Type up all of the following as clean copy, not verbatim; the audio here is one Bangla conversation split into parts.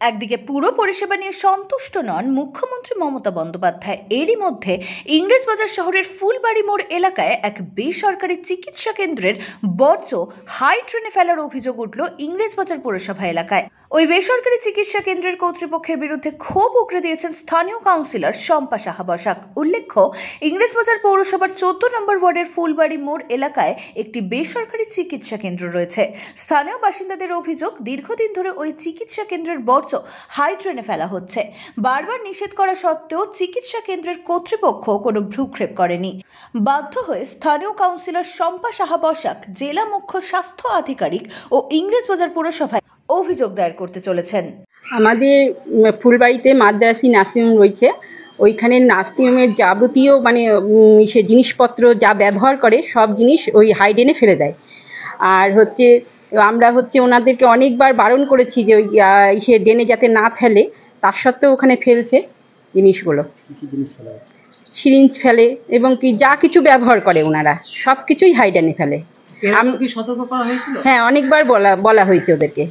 একদিকে পুরো পরিষেবা নিয়ে সন্তুষ্ট নন মুখ্যমন্ত্রী মমতা বন্দ্যোপাধ্যায়। এরই মধ্যে ইংরেজবাজার শহরের ফুলবাড়ি মোড় এলাকায় এক বেসরকারি চিকিৎসা কেন্দ্রের বর্জ্য হাই ট্রেনে ফেলার অভিযোগ উঠল ইংরেজবাজার পৌরসভা এলাকায়। ওই বেসরকারি চিকিৎসা কেন্দ্রের কর্তৃপক্ষের বিরুদ্ধে ক্ষোভ উগরে দিয়েছেন স্থানীয় কাউন্সিলর শম্পা সাহা বসাক। উল্লেখ্য, ইংরেজবাজার পৌরসভার 14 নম্বর ওয়ার্ডের ফুলবাড়ি মোড় এলাকায় একটি বেসরকারি চিকিৎসা কেন্দ্র রয়েছে। স্থানীয় বাসিন্দাদের অভিযোগ, দীর্ঘদিন ধরে ওই চিকিৎসা কেন্দ্রের বর্জ্য হাই ট্রেনে ফেলা হচ্ছে। বারবার নিষেধ করা সত্ত্বেও চিকিৎসা কেন্দ্রের কর্তৃপক্ষ কোনো ভ্রুক্ষেপ করেনি। বাধ্য হয়ে স্থানীয় কাউন্সিলর শম্পা সাহা বসাক জেলা মুখ্য স্বাস্থ্য আধিকারিক ও ইংরেজবাজার পৌরসভায় অভিযোগ দায়ের করতে চলেছেন। আমাদের ফুলবাড়িতে মাদ্রাসি নার্সিংহোম রয়েছে। ওইখানে নার্সিংহোমের যাবতীয় সে জিনিসপত্র যা ব্যবহার করে সব জিনিস ওই হাই ড্রেনে ফেলে দেয়। আর আমরা ওনাদেরকে অনেকবার বারণ করেছি যে ওই সে ড্রেনে যাতে না ফেলে, তার সত্ত্বেও ওখানে ফেলছে জিনিসগুলো। সিরিঞ্জ ফেলে এবং কি যা কিছু ব্যবহার করে ওনারা সব কিছুই হাই ড্রেনে ফেলে। সতর্ক করা হয়েছিল? হ্যাঁ, অনেকবার বলা হয়েছে ওদেরকে।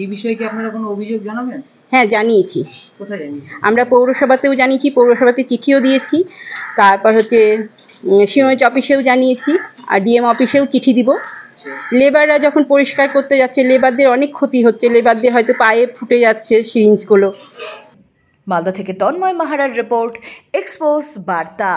এই বিষয়ে কি আপনারা কোনো অভিযোগ জানাবেন? হ্যাঁ, জানিয়েছি। কোথায় জানিয়েছি? আমরা পৌরসভাতেও জানিয়েছি, পৌরসভাতে চিঠিও দিয়েছি। তারপর সিওএইচ অফিসেও জানিয়েছি, আর ডিএম অফিসেও চিঠি দিব। লেবাররা যখন পরিষ্কার করতে যাচ্ছে, লেবারদের অনেক ক্ষতি হচ্ছে, লেবারদের হয়তো পায়ে ফুটে যাচ্ছে সিরিঞ্জগুলো। মালদা থেকে তন্ময় মাহারার রিপোর্ট, এক্সপোজ বার্তা।